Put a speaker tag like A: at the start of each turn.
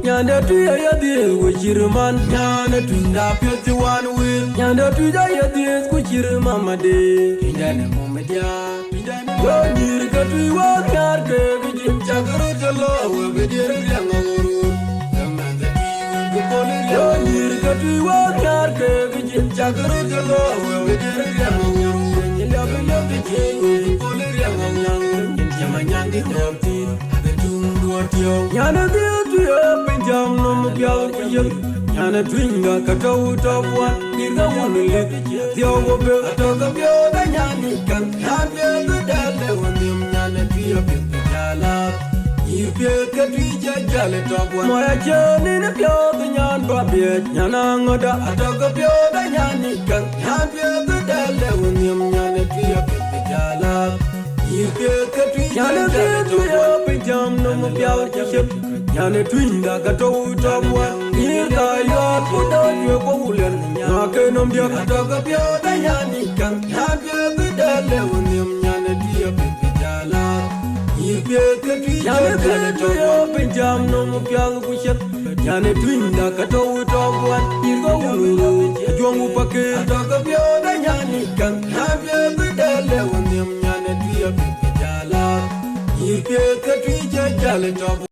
A: Nyanda tuya yadi kuchirman Nyanda tunda pyote one will Nyanda tuya yadi kuchirman made Pindane momedia Yo nirka tuya nyarke Kijim chakaro jalo Wabedere yanga uru Kamanda diwa kupolir Yo nirka tuya nyarke Kijim chakaro jalo Wabedere yanga uru Nyindabe yoke chengu Kupolir yanga nyang Nyama nyangi nyamtin Nyana tuya pinjam no mukyaw kujel Nyana twinga katau tawwa Nirga wunule Tiago be atoka pyoda nyani kan Nyabye kudale wandim nyana tuya pinjala Nyirpye katwija jale tawwa Moya cheni na pyoda nyan babye Nyana ngoda atoka pyoda nyani kan Nyabye kudale wandim nyana tuya pinjala Nyana tuya pinjam no mukyaw kujel Nyana twinga katau tawwa Nirga yo kuda kwa ulen Nyake nombya kataka pyoda nyani kan Nyabye kudale wandim nyana tuya pinjala Nyirpye katwija jale tawwa pinjam no mukyaw kujel Nyana twinga katau tawwa Nirga wulu Jwangu pake kataka pyoda nyani kan Nyabye kudale wandim nyana tuya pinjala Nyirpye katwija jale tawwa